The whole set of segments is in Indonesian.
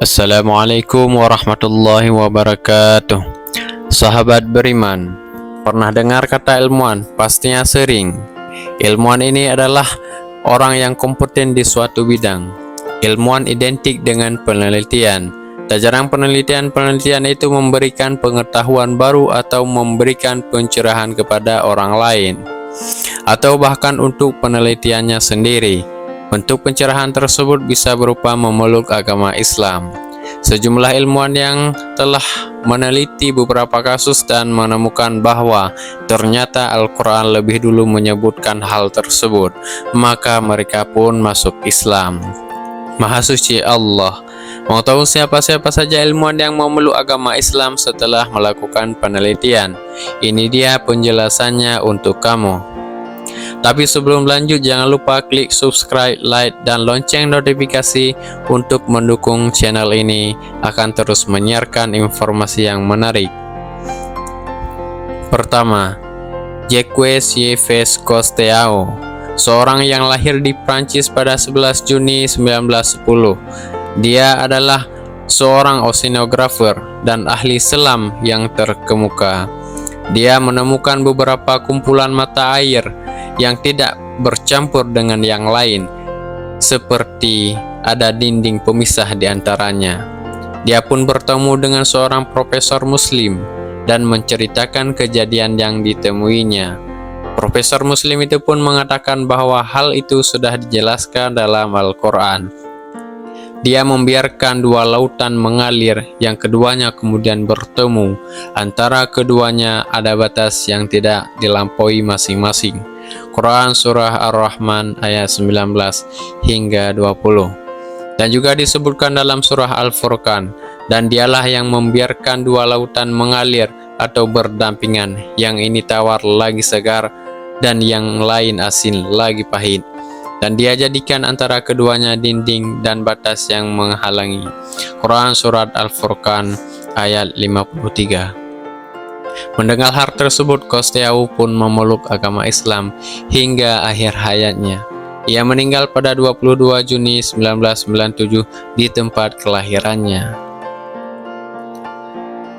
Assalamualaikum warahmatullahi wabarakatuh. Sahabat beriman, pernah dengar kata ilmuwan? Pastinya sering. Ilmuwan ini adalah orang yang kompeten di suatu bidang. Ilmuwan identik dengan penelitian. Tak jarang penelitian itu memberikan pengetahuan baru atau memberikan pencerahan kepada orang lain, atau bahkan untuk penelitiannya sendiri. Bentuk pencerahan tersebut bisa berupa memeluk agama Islam. Sejumlah ilmuwan yang telah meneliti beberapa kasus dan menemukan bahwa ternyata Al-Quran lebih dulu menyebutkan hal tersebut, maka mereka pun masuk Islam. Maha suci Allah. Mau tahu siapa-siapa saja ilmuwan yang memeluk agama Islam setelah melakukan penelitian? Ini dia penjelasannya untuk kamu. Tapi sebelum lanjut, jangan lupa klik subscribe, like, dan lonceng notifikasi untuk mendukung channel ini akan terus menyiarkan informasi yang menarik. Pertama, Jacques Yves Cousteau, seorang yang lahir di Prancis pada 11 Juni 1910. Dia adalah seorang oceanografer dan ahli selam yang terkemuka. Dia menemukan beberapa kumpulan mata air yang tidak bercampur dengan yang lain, seperti ada dinding pemisah di antaranya. Dia pun bertemu dengan seorang profesor muslim dan menceritakan kejadian yang ditemuinya. Profesor muslim itu pun mengatakan bahwa hal itu sudah dijelaskan dalam Al-Quran. Dia membiarkan dua lautan mengalir, yang keduanya kemudian bertemu. Antara keduanya ada batas yang tidak dilampaui masing-masing. Quran Surah Ar-Rahman ayat 19 hingga 20. Dan juga disebutkan dalam Surah Al-Furqan, dan dialah yang membiarkan dua lautan mengalir atau berdampingan, yang ini tawar lagi segar dan yang lain asin lagi pahit. Dan dia jadikan antara keduanya dinding dan batas yang menghalangi. Quran Surat Al-Furqan ayat 53. Mendengar hal tersebut, Cousteau pun memeluk agama Islam hingga akhir hayatnya. Ia meninggal pada 22 Juni 1997 di tempat kelahirannya.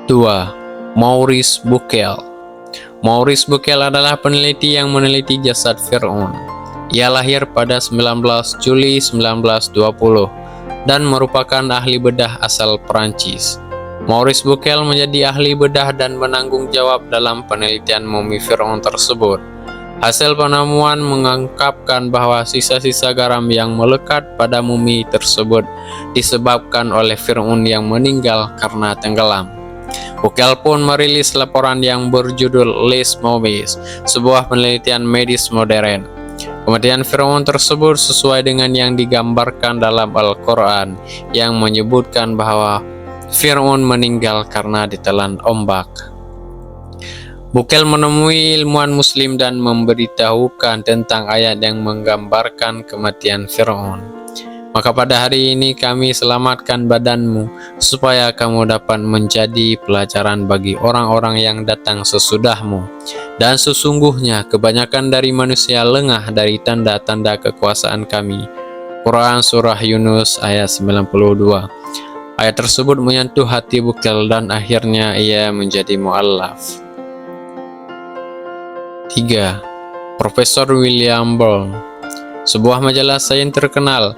2. Maurice Bucaille. Maurice Bucaille adalah peneliti yang meneliti jasad Fir'aun. Ia lahir pada 19 Juli 1920 dan merupakan ahli bedah asal Perancis. Maurice Bucaille menjadi ahli bedah dan menanggung jawab dalam penelitian mumi Fir'aun tersebut. Hasil penemuan mengungkapkan bahwa sisa-sisa garam yang melekat pada mumi tersebut disebabkan oleh Fir'aun yang meninggal karena tenggelam. Bucaille pun merilis laporan yang berjudul Les Momies, sebuah penelitian medis modern. Kematian Fir'aun tersebut sesuai dengan yang digambarkan dalam Al-Quran, yang menyebutkan bahwa Fir'aun meninggal karena ditelan ombak. Bucaille menemui ilmuwan muslim dan memberitahukan tentang ayat yang menggambarkan kematian Fir'aun. Maka pada hari ini kami selamatkan badanmu, supaya kamu dapat menjadi pelajaran bagi orang-orang yang datang sesudahmu. Dan sesungguhnya kebanyakan dari manusia lengah dari tanda-tanda kekuasaan kami. Quran Surah Yunus ayat 92. Ayat tersebut menyentuh hati Bucaille dan akhirnya ia menjadi mu'allaf. 3. Profesor William Burn. Sebuah majalah sains terkenal,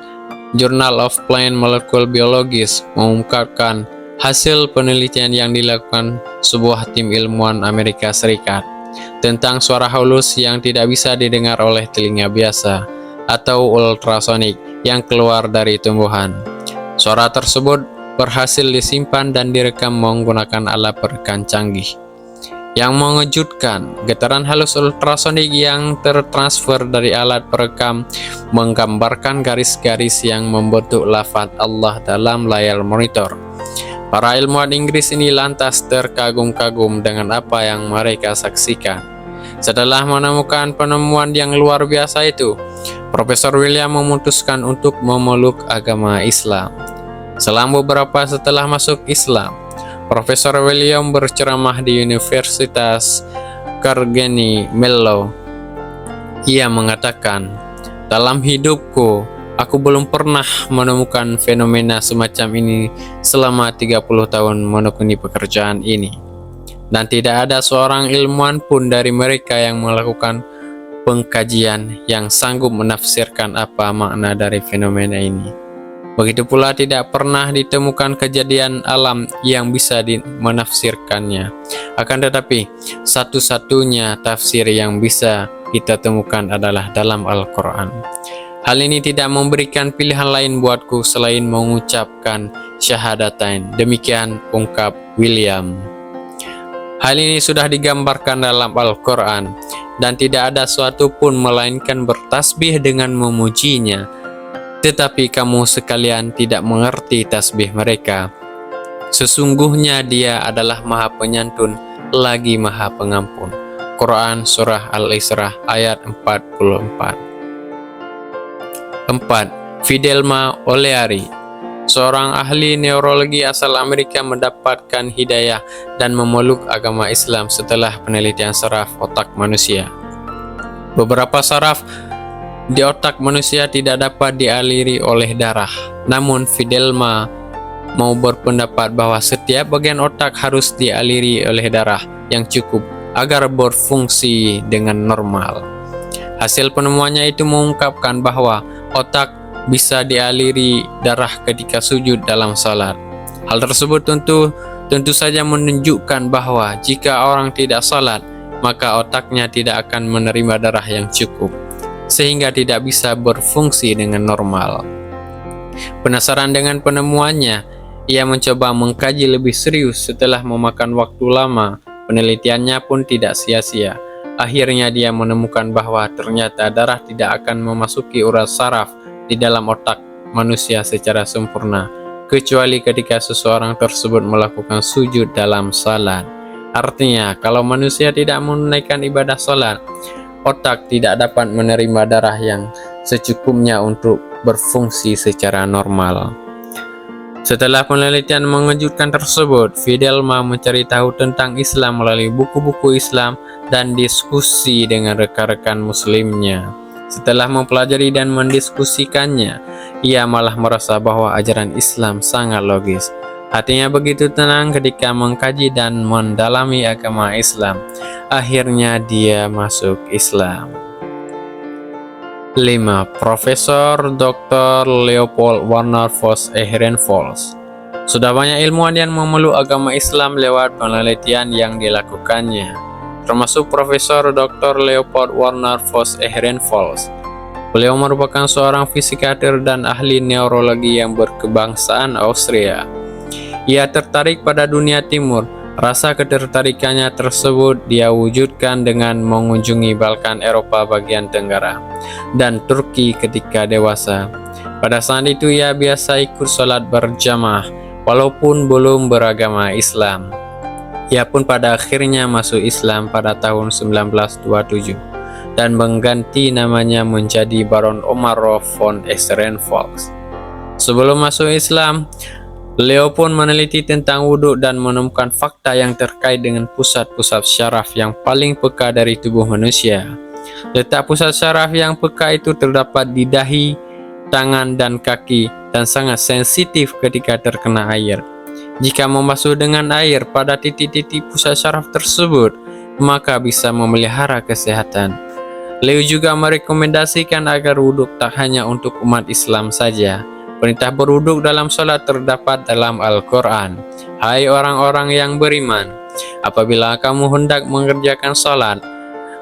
Journal of Plant Molecular Biologists, mengungkapkan hasil penelitian yang dilakukan sebuah tim ilmuwan Amerika Serikat tentang suara halus yang tidak bisa didengar oleh telinga biasa atau ultrasonik yang keluar dari tumbuhan. Suara tersebut berhasil disimpan dan direkam menggunakan alat perekam canggih. Yang mengejutkan, getaran halus ultrasonik yang tertransfer dari alat perekam menggambarkan garis-garis yang membentuk lafaz Allah dalam layar monitor. Para ilmuwan Inggris ini lantas terkagum-kagum dengan apa yang mereka saksikan. Setelah menemukan penemuan yang luar biasa itu, Profesor William memutuskan untuk memeluk agama Islam. Selama beberapa setelah masuk Islam, Profesor William berceramah di Universitas Carnegie Mellon. Ia mengatakan, "Dalam hidupku, Aku belum pernah menemukan fenomena semacam ini selama 30 tahun menekuni pekerjaan ini. Dan tidak ada seorang ilmuwan pun dari mereka yang melakukan pengkajian yang sanggup menafsirkan apa makna dari fenomena ini. Begitu pula tidak pernah ditemukan kejadian alam yang bisa menafsirkannya. Akan tetapi, satu-satunya tafsir yang bisa kita temukan adalah dalam Al-Quran. Hal ini tidak memberikan pilihan lain buatku selain mengucapkan syahadatain. Demikian ungkap William. Hal ini sudah digambarkan dalam Al-Quran, dan tidak ada suatu pun melainkan bertasbih dengan memujinya. Tetapi kamu sekalian tidak mengerti tasbih mereka. Sesungguhnya Dia adalah Maha Penyantun lagi Maha Pengampun. Quran Surah Al-Isra ayat 44. 4. Fidelma O'Leary, seorang ahli neurologi asal Amerika, mendapatkan hidayah dan memeluk agama Islam setelah penelitian saraf otak manusia. Beberapa saraf di otak manusia tidak dapat dialiri oleh darah. Namun Fidelma mau berpendapat bahwa setiap bagian otak harus dialiri oleh darah yang cukup agar berfungsi dengan normal. Hasil penemuannya itu mengungkapkan bahwa otak bisa dialiri darah ketika sujud dalam salat. Hal tersebut tentu saja menunjukkan bahwa jika orang tidak salat, maka otaknya tidak akan menerima darah yang cukup, sehingga tidak bisa berfungsi dengan normal. Penasaran dengan penemuannya, ia mencoba mengkaji lebih serius. Setelah memakan waktu lama, penelitiannya pun tidak sia-sia. Akhirnya dia menemukan bahwa ternyata darah tidak akan memasuki urat saraf di dalam otak manusia secara sempurna, kecuali ketika seseorang tersebut melakukan sujud dalam salat. Artinya, kalau manusia tidak menunaikan ibadah salat, otak tidak dapat menerima darah yang secukupnya untuk berfungsi secara normal. Setelah penelitian mengejutkan tersebut, Fidelma mencari tahu tentang Islam melalui buku-buku Islam dan diskusi dengan rekan-rekan muslimnya. Setelah mempelajari dan mendiskusikannya, ia malah merasa bahwa ajaran Islam sangat logis. Hatinya begitu tenang ketika mengkaji dan mendalami agama Islam. Akhirnya dia masuk Islam. 5. Profesor Dr. Leopold Warner Vos Ehrenfels. Sudah banyak ilmuwan yang memeluk agama Islam lewat penelitian yang dilakukannya, termasuk Profesor Dr. Leopold Warner Vos Ehrenfels. Beliau merupakan seorang fisikater dan ahli neurologi yang berkebangsaan Austria. Ia tertarik pada dunia timur. Rasa ketertarikannya tersebut dia wujudkan dengan mengunjungi Balkan, Eropa bagian tenggara, dan Turki ketika dewasa. Pada saat itu ia biasa ikut sholat berjamaah walaupun belum beragama Islam. Ia pun pada akhirnya masuk Islam pada tahun 1927 dan mengganti namanya menjadi Baron Omar von Ehrenfels. Sebelum masuk Islam, Leo pun meneliti tentang wudhu dan menemukan fakta yang terkait dengan pusat-pusat syaraf yang paling peka dari tubuh manusia. Letak pusat syaraf yang peka itu terdapat di dahi, tangan, dan kaki, dan sangat sensitif ketika terkena air. Jika membasuh dengan air pada titik-titik pusat syaraf tersebut, maka bisa memelihara kesehatan. Leo juga merekomendasikan agar wudhu tak hanya untuk umat Islam saja. Perintah berwuduk dalam salat terdapat dalam Al-Quran. Hai orang-orang yang beriman, apabila kamu hendak mengerjakan salat,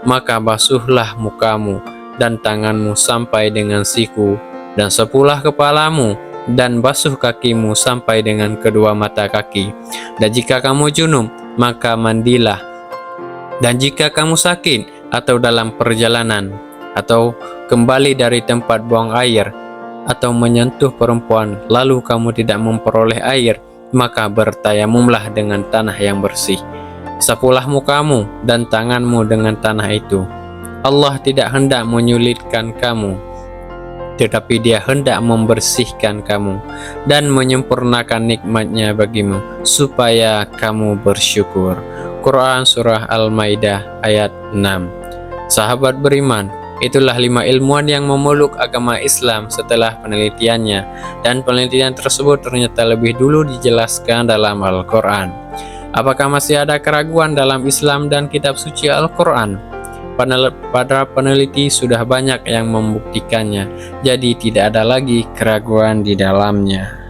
maka basuhlah mukamu dan tanganmu sampai dengan siku, dan sapulah kepalamu, dan basuh kakimu sampai dengan kedua mata kaki. Dan jika kamu junub, maka mandilah. Dan jika kamu sakit atau dalam perjalanan, atau kembali dari tempat buang air, atau menyentuh perempuan, lalu kamu tidak memperoleh air, maka bertayamumlah dengan tanah yang bersih. Sapulah mukamu dan tanganmu dengan tanah itu. Allah tidak hendak menyulitkan kamu, tetapi Dia hendak membersihkan kamu dan menyempurnakan nikmat-Nya bagimu, supaya kamu bersyukur. Quran Surah Al-Maidah ayat 6. Sahabat beriman, Itulah 5 ilmuwan yang memeluk agama Islam setelah penelitiannya, dan penelitian tersebut ternyata lebih dulu dijelaskan dalam Al-Quran. Apakah masih ada keraguan dalam Islam dan kitab suci Al-Quran? Para peneliti sudah banyak yang membuktikannya, jadi tidak ada lagi keraguan di dalamnya.